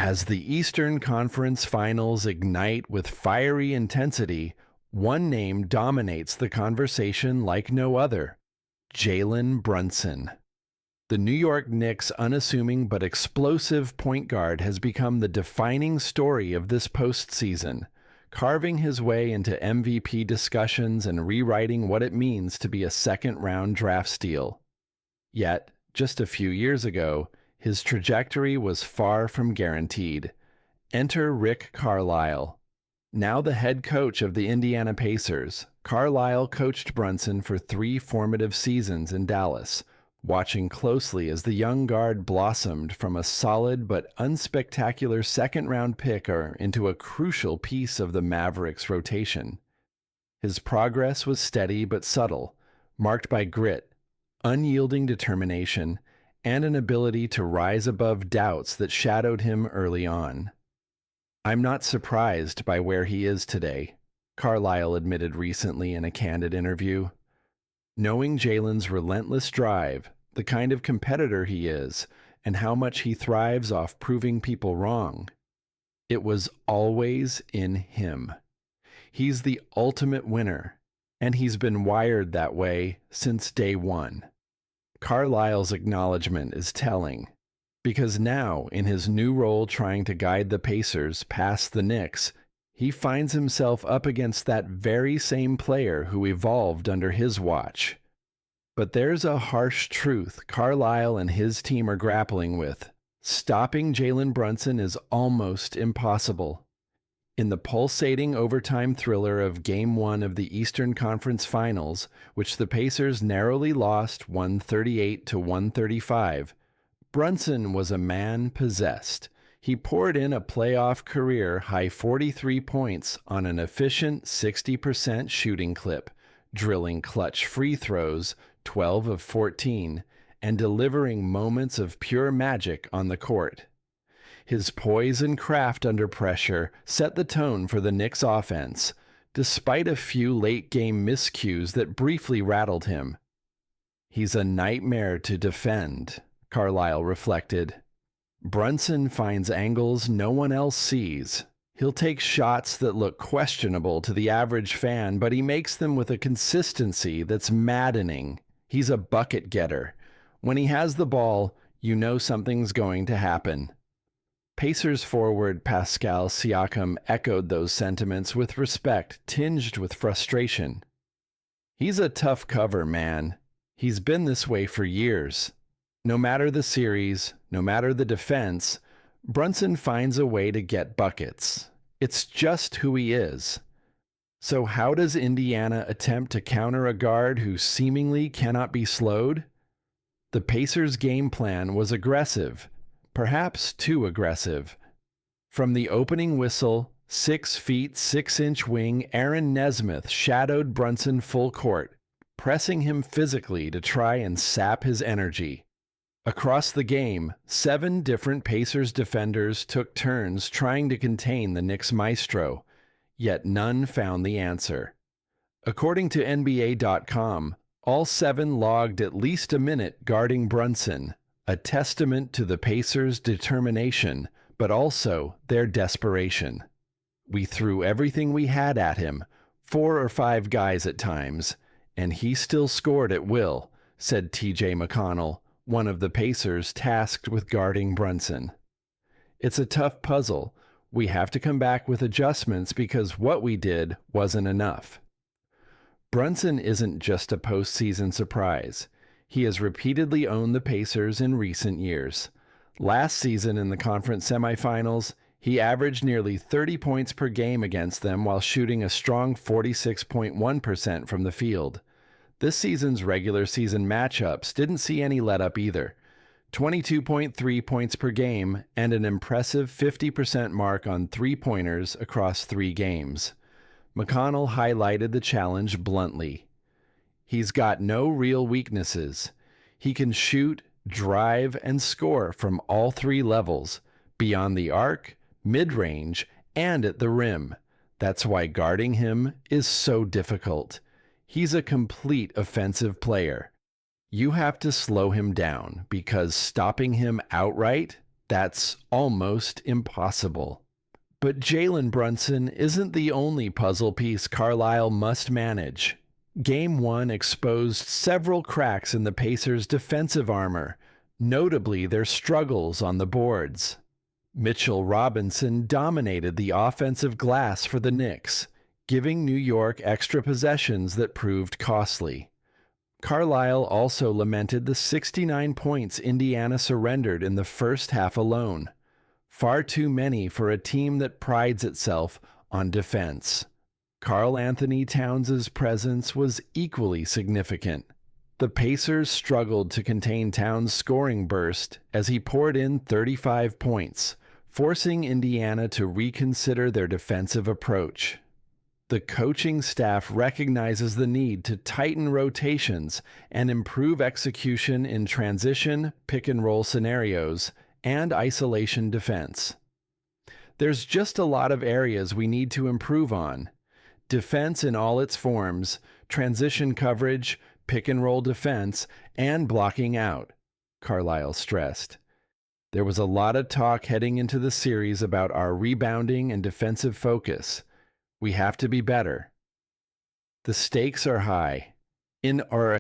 As the Eastern Conference Finals ignite with fiery intensity, one name dominates the conversation like no other: Jalen Brunson. The New York Knicks' unassuming but explosive point guard has become the defining story of this postseason, carving his way into MVP discussions and rewriting what it means to be a second-round draft steal. Yet, just a few years ago, his trajectory was far from guaranteed. Enter Rick Carlisle. Now the head coach of the Indiana Pacers, Carlisle coached Brunson for 3 formative seasons in Dallas, watching closely as the young guard blossomed from a solid but unspectacular second-round picker into a crucial piece of the Mavericks' rotation. His progress was steady but subtle, marked by grit, unyielding determination, and an ability to rise above doubts that shadowed him early on. "I'm not surprised by where he is today," Carlisle admitted recently in a candid interview. "Knowing Jalen's relentless drive, the kind of competitor he is, and how much he thrives off proving people wrong, it was always in him. He's the ultimate winner, and he's been wired that way since day one." Carlisle's acknowledgement is telling, because now, in his new role trying to guide the Pacers past the Knicks, he finds himself up against that very same player who evolved under his watch. But there's a harsh truth Carlisle and his team are grappling with. Stopping Jalen Brunson is almost impossible. In the pulsating overtime thriller of Game 1 of the Eastern Conference Finals, which the Pacers narrowly lost 138 to 135, Brunson was a man possessed. He poured in a playoff career-high 43 points on an efficient 60% shooting clip, drilling clutch free throws, 12 of 14, and delivering moments of pure magic on the court. His poise and craft under pressure set the tone for the Knicks' offense, despite a few late-game miscues that briefly rattled him. "He's a nightmare to defend," Carlisle reflected. "Brunson finds angles no one else sees. He'll take shots that look questionable to the average fan, but he makes them with a consistency that's maddening. He's a bucket getter. When he has the ball, you know something's going to happen." Pacers forward Pascal Siakam echoed those sentiments with respect tinged with frustration. "He's a tough cover, man. He's been this way for years. No matter the series, no matter the defense, Brunson finds a way to get buckets. It's just who he is." So how does Indiana attempt to counter a guard who seemingly cannot be slowed? The Pacers' game plan was aggressive, perhaps too aggressive. From the opening whistle, 6 feet 6 inch wing Aaron Nesmith shadowed Brunson full court, pressing him physically to try and sap his energy. Across the game, 7 different Pacers defenders took turns trying to contain the Knicks maestro, yet none found the answer. According to NBA.com, all 7 logged at least a minute guarding Brunson, a testament to the Pacers' determination, but also their desperation. "We threw everything we had at him, 4 or 5 guys at times, and he still scored at will," said TJ McConnell, one of the Pacers tasked with guarding Brunson. "It's a tough puzzle. We have to come back with adjustments because what we did wasn't enough." Brunson isn't just a postseason surprise. He has repeatedly owned the Pacers in recent years. Last season in the conference semifinals, he averaged nearly 30 points per game against them while shooting a strong 46.1% from the field. This season's regular season matchups didn't see any let-up either. 22.3 points per game and an impressive 50% mark on three-pointers across 3 games. McConnell highlighted the challenge bluntly. "He's got no real weaknesses. He can shoot, drive, and score from all 3 levels, beyond the arc, mid-range, and at the rim. That's why guarding him is so difficult. He's a complete offensive player. You have to slow him down because stopping him outright That's almost impossible. But Jalen Brunson isn't the only puzzle piece Carlisle must manage. Game 1 exposed several cracks in the Pacers' defensive armor, notably their struggles on the boards. Mitchell Robinson dominated the offensive glass for the Knicks, giving New York extra possessions that proved costly. Carlisle also lamented the 69 points Indiana surrendered in the first half alone. Far too many for a team that prides itself on defense. Karl-Anthony Towns' presence was equally significant. The Pacers struggled to contain Towns' scoring burst as he poured in 35 points, forcing Indiana to reconsider their defensive approach. The coaching staff recognizes the need to tighten rotations and improve execution in transition, pick-and-roll scenarios, and isolation defense. There's just a lot of areas we need to improve on. Defense in all its forms, transition coverage, pick-and-roll defense, and blocking out, Carlisle stressed. There was a lot of talk heading into the series about our rebounding and defensive focus. We have to be better. The stakes are high. In our